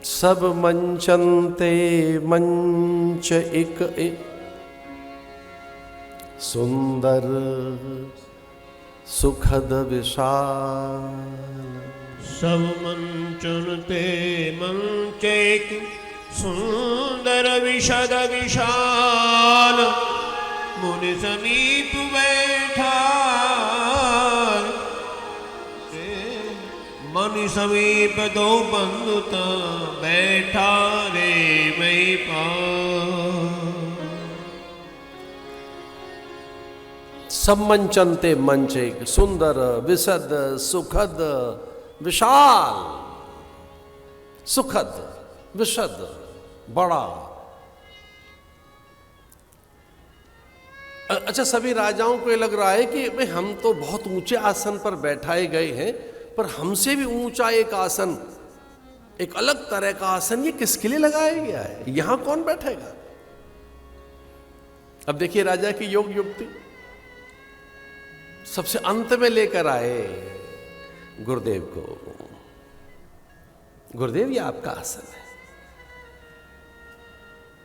सब मंचन्ते मंच एक सुंदर सुखद विशाल। सब मंचनते मंच एक सुंदर विशद विशाल। मुनि समीप बैठा मुनि समीप दो बंधुता बैठा रे महिपाल। सब मंचन्ते मंच एक सुंदर विशद सुखद विशाल। सुखद विशद बड़ा। अच्छा, सभी राजाओं को ये लग रहा है कि भाई हम तो बहुत ऊंचे आसन पर बैठाए गए हैं, पर हमसे भी ऊंचा एक आसन, एक अलग तरह का आसन ये किसके लिए लगाया गया है? यहां कौन बैठेगा? अब देखिए राजा की योग युक्ति। सबसे अंत में लेकर आए गुरुदेव को। गुरुदेव, ये आपका आसन है।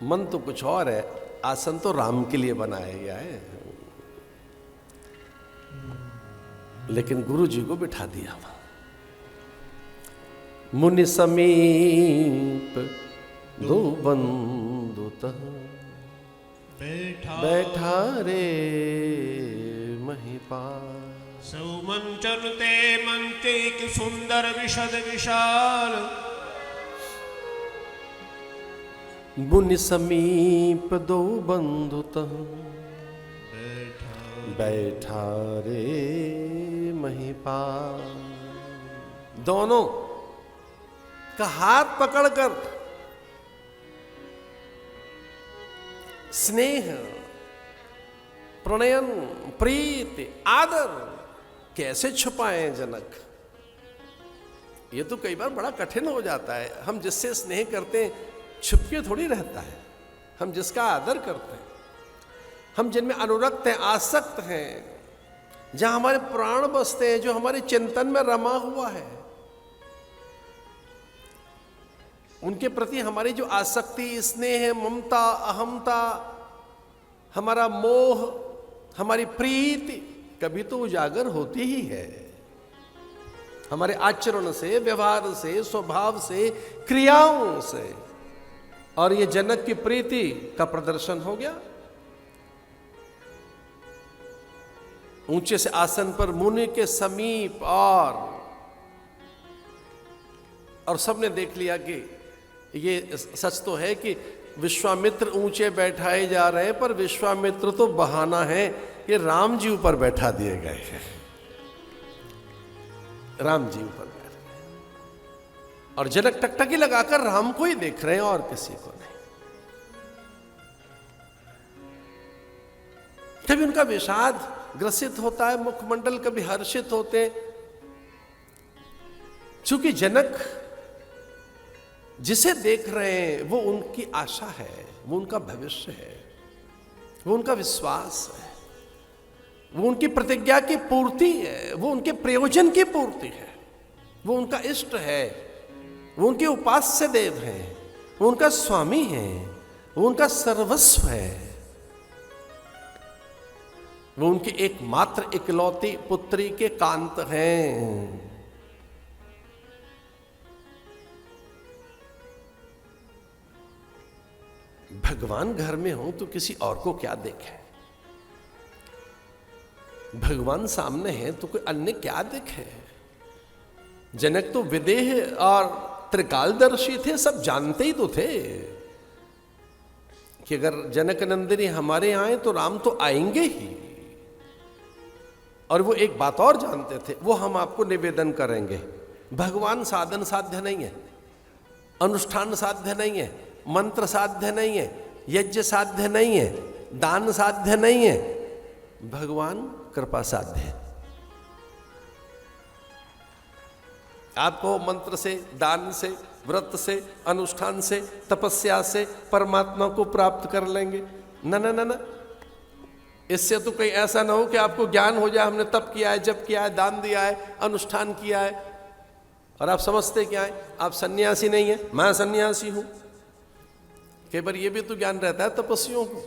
मन तो कुछ और है, आसन तो राम के लिए बनाया गया है, लेकिन गुरु जी को बिठा दिया। मुनि समीप दो बंधुता बैठा रे महिपाल। सब मंचनते मंच एक सुंदर विशद विशाल। मुनि समीप दो बंधुता बैठा रे महिपाल। दोनों का हाथ पकड़कर स्नेह, प्रणयन, प्रीति, आदर कैसे छुपाएं जनक? ये तो कई बार बड़ा कठिन हो जाता है। हम जिससे स्नेह करते हैं छुपके थोड़ी रहता है। हम जिसका आदर करते हैं, हम जिनमें अनुरक्त हैं, आसक्त हैं, जहां हमारे प्राण बसते हैं, जो हमारे चिंतन में रमा हुआ है, उनके प्रति हमारी जो आसक्ति, स्नेह, ममता, अहमता, हमारा मोह, हमारी प्रीति कभी तो उजागर होती ही है। हमारे आचरण से, व्यवहार से, स्वभाव से, क्रियाओं से। और ये जनक की प्रीति का प्रदर्शन हो गया। ऊंचे से आसन पर मुनि के समीप और सबने देख लिया कि ये सच तो है कि विश्वामित्र ऊंचे बैठाए जा रहे हैं, पर विश्वामित्र तो बहाना है, ये राम जी ऊपर बैठा दिए गए हैं। राम जी ऊपर बैठ गए और जनक टकटकी लगाकर राम को ही देख रहे हैं और किसी को नहीं। कभी उनका विषाद ग्रसित होता है, मुखमंडल कभी हर्षित होते हैं, चूंकि जनक जिसे देख रहे हैं वो उनकी आशा है, वो उनका भविष्य है, वो उनका विश्वास है, वो उनकी प्रतिज्ञा की पूर्ति है, वो उनके प्रयोजन की पूर्ति है, वो उनका इष्ट है, वो उनके उपास्य देव हैं, वो उनका स्वामी है, वो उनका सर्वस्व है, वो उनकी एकमात्र इकलौती पुत्री के कांत हैं। भगवान घर में हो तो किसी और को क्या देखें? भगवान सामने है तो कोई अन्य क्या देखे? जनक तो विदेह और त्रिकालदर्शी थे, सब जानते ही तो थे कि अगर जनक नंदिनी हमारे आए तो राम तो आएंगे ही। और वो एक बात और जानते थे, वो हम आपको निवेदन करेंगे, भगवान साधन साध्य नहीं है, अनुष्ठान साध्य नहीं है, मंत्र साध्य नहीं है, यज्ञ साध्य नहीं है, दान साध्य नहीं है, भगवान कृपा साध्य है। आपको मंत्र से, दान से, व्रत से, अनुष्ठान से, तपस्या से परमात्मा को प्राप्त कर लेंगे? न न न न। इससे तो कहीं ऐसा ना हो कि आपको ज्ञान हो जाए, हमने तप किया है, जप किया है, दान दिया है, अनुष्ठान किया है, और आप समझते क्या है, आप सन्यासी नहीं है, मैं सन्यासी हूं। कई बार ये भी तो ज्ञान रहता है तपस्वियों को,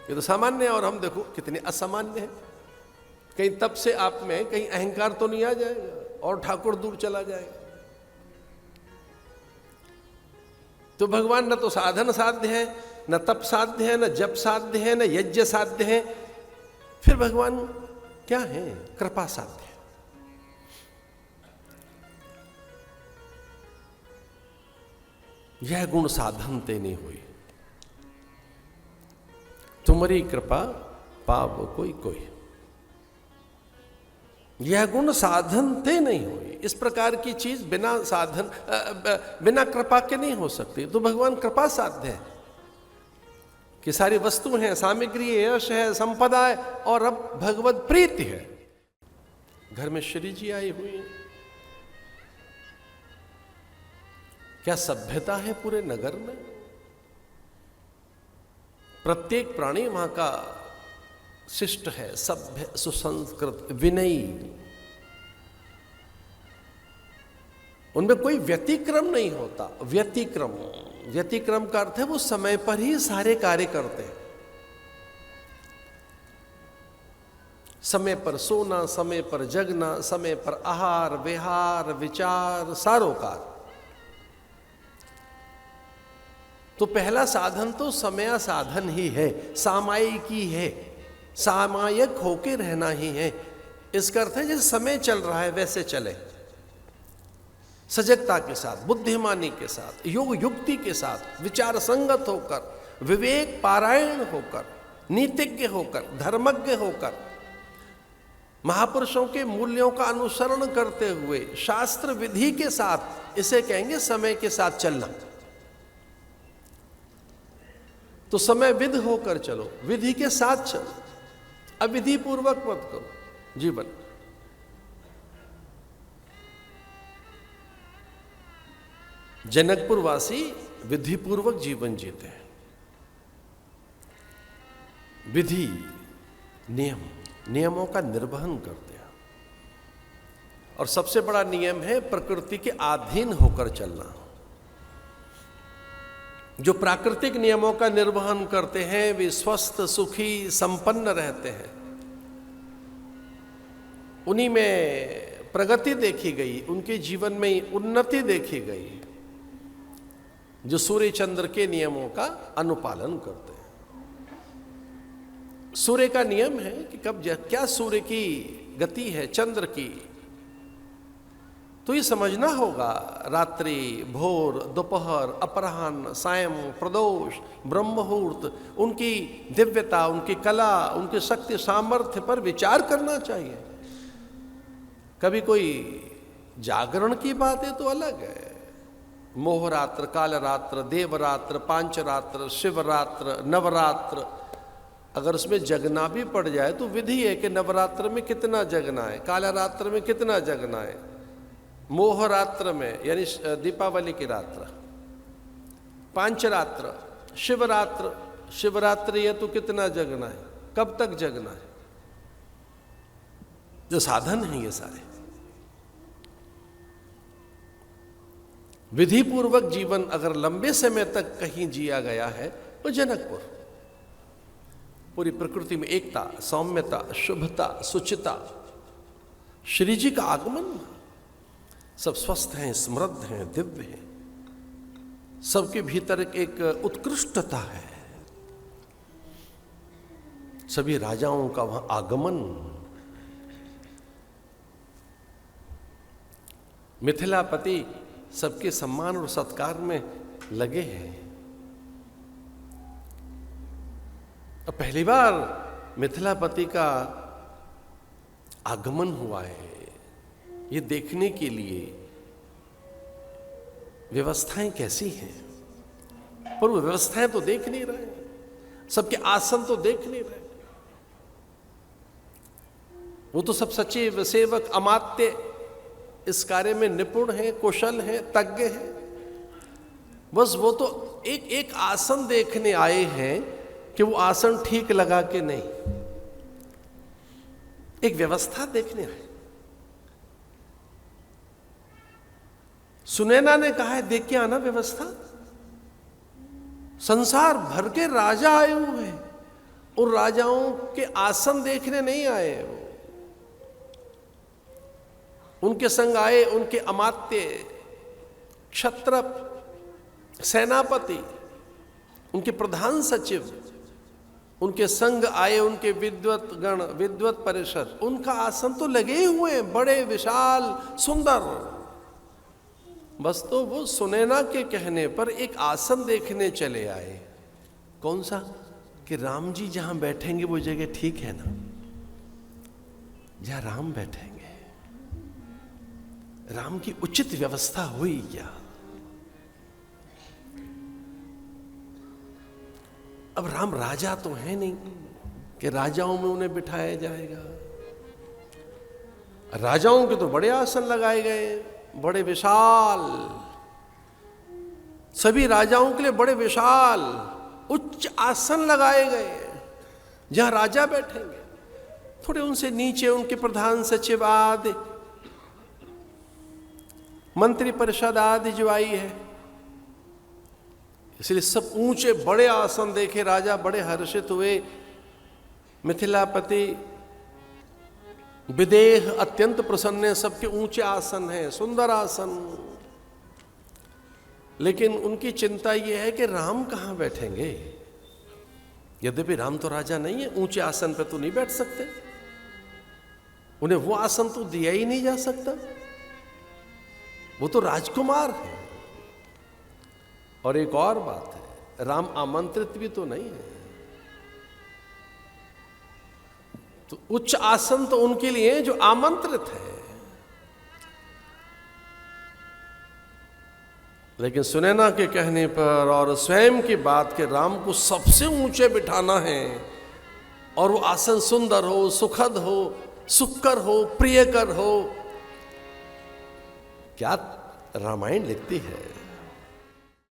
ये तो सामान्य है, और हम देखो कितने असामान्य हैं। कहीं तप से आप में कहीं अहंकार तो नहीं आ जाएगा और ठाकुर दूर चला जाएगा। तो भगवान न तो साधन साध्य है, न तप साध्य है, न जप साध्य है, न यज्ञ साध्य है, फिर भगवान क्या है? कृपा साध्य है। यह गुण साधन ते नहीं हुई, तुम्हारी कृपा पाव कोई कोई। यह गुण साधन ते नहीं हुई। इस प्रकार की चीज बिना साधन बिना कृपा के नहीं हो सकती। तो भगवान कृपा साध्य है कि सारी वस्तु हैं, सामग्री है, यश है, संपदा है, और अब भगवत प्रीति है। घर में श्री जी आई हुई है, क्या सभ्यता है पूरे नगर में। प्रत्येक प्राणी वहां का शिष्ट है, सभ्य, सुसंस्कृत, विनयी। उनमें कोई व्यतिक्रम नहीं होता। व्यतिक्रम का अर्थ है वो समय पर ही सारे कार्य करते हैं। समय पर सोना, समय पर जगना, समय पर आहार विहार विचार सारोकार। तो पहला साधन तो समय साधन ही है, सामायिकी है, सामायिक होके रहना ही है। इसका अर्थ है जैसे समय चल रहा है वैसे चले, सजगता के साथ, बुद्धिमानी के साथ, योग युक्ति के साथ, विचार संगत होकर, विवेक पारायण होकर, नीतिज्ञ होकर, धर्मज्ञ होकर, महापुरुषों के मूल्यों का अनुसरण करते हुए, शास्त्र विधि के साथ, इसे कहेंगे समय के साथ चलना। तो समय विध होकर चलो, विधि के साथ चलो, अविधि पूर्वक मत करो जीवन। जनकपुर वासी विधि पूर्वक जीवन जीते हैं। विधि नियमों का निर्वहन करते हैं। और सबसे बड़ा नियम है प्रकृति के अधीन होकर चलना। जो प्राकृतिक नियमों का निर्वहन करते हैं वे स्वस्थ, सुखी, संपन्न रहते हैं। उन्हीं में प्रगति देखी गई, उनके जीवन में उन्नति देखी गई जो सूर्य चंद्र के नियमों का अनुपालन करते हैं। सूर्य का नियम है कि कब क्या सूर्य की गति है, चंद्र की, तो ये समझना होगा। रात्रि, भोर, दोपहर, अपराह्न, सायं, प्रदोष, ब्रह्ममुहूर्त, उनकी दिव्यता, उनकी कला, उनकी शक्ति सामर्थ्य पर विचार करना चाहिए। कभी कोई जागरण की बात है तो अलग है। मोहरात्र, कालरात्र, देवरात्र, पांचरात्र, शिवरात्र, नवरात्र, अगर उसमें जगना भी पड़ जाए तो विधि है कि नवरात्र में कितना जगना है, कालरात्र में कितना जगना है, मोहरात्र में यानी दीपावली की रात्र, पांचरात्र, शिवरात्रि है तो कितना जगना है, कब तक जगना है। जो साधन है ये सारे विधि पूर्वक जीवन अगर लंबे समय तक कहीं जिया गया है तो जनकपुर, पूरी प्रकृति में एकता, सौम्यता, शुभता, सुचिता, श्री जी का आगमन, सब स्वस्थ हैं, समृद्ध हैं, दिव्य हैं, सबके भीतर एक उत्कृष्टता है। सभी राजाओं का वहां आगमन। मिथिलापति सबके सम्मान और सत्कार में लगे हैं। अब पहली बार मिथिलापति का आगमन हुआ है, ये देखने के लिए व्यवस्थाएं कैसी हैं। पर वो व्यवस्थाएं तो देख नहीं रहे, सबके आसन तो देख नहीं रहे। वो तो सब सचिव, सेवक, अमात्य इस कार्य में निपुण हैं, कुशल हैं, तज्ञ हैं। बस वो तो एक एक आसन देखने आए हैं कि वो आसन ठीक लगा कि नहीं, एक व्यवस्था देखने आए। सुनैना ने कहा है देख के आना व्यवस्था, संसार भर के राजा आए हुए हैं और राजाओं के आसन देखने नहीं आए वो, उनके संग आए उनके अमात्य, क्षत्रप, सेनापति, उनके प्रधान सचिव, उनके संग आए उनके विद्वत गण, विद्वत परिषद, उनका आसन तो लगे हुए हैं बड़े विशाल सुंदर। बस तो वो सुनैना के कहने पर एक आसन देखने चले आए। कौन सा? कि राम जी जहां बैठेंगे वो जगह ठीक है ना, जहां राम बैठेंगे, राम की उचित व्यवस्था हुई क्या? अब राम राजा तो है नहीं कि राजाओं में उन्हें बिठाया जाएगा। राजाओं के तो बड़े आसन लगाए गए, बड़े विशाल, सभी राजाओं के लिए बड़े विशाल उच्च आसन लगाए गए जहां राजा बैठेंगे। थोड़े उनसे नीचे उनके प्रधान सचिव आदि, मंत्री परिषद आदि जो आई है, इसलिए सब ऊंचे बड़े आसन देखे राजा बड़े हर्षित हुए। मिथिलापति विदेह अत्यंत प्रसन्न है, सबके ऊंचे आसन हैं, सुंदर आसन। लेकिन उनकी चिंता यह है कि राम कहां बैठेंगे। यद्यपि राम तो राजा नहीं है, ऊंचे आसन पर तो नहीं बैठ सकते, उन्हें वो आसन तो दिया ही नहीं जा सकता, वो तो राजकुमार है। और एक और बात है, राम आमंत्रित भी तो नहीं है, तो उच्च आसन तो उनके लिए जो आमंत्रित है। लेकिन सुनैना के कहने पर और स्वयं की बात के राम को सबसे ऊंचे बिठाना है और वो आसन सुंदर हो, सुखद हो, सुखकर हो, प्रियकर हो। क्या रामायण लिखती है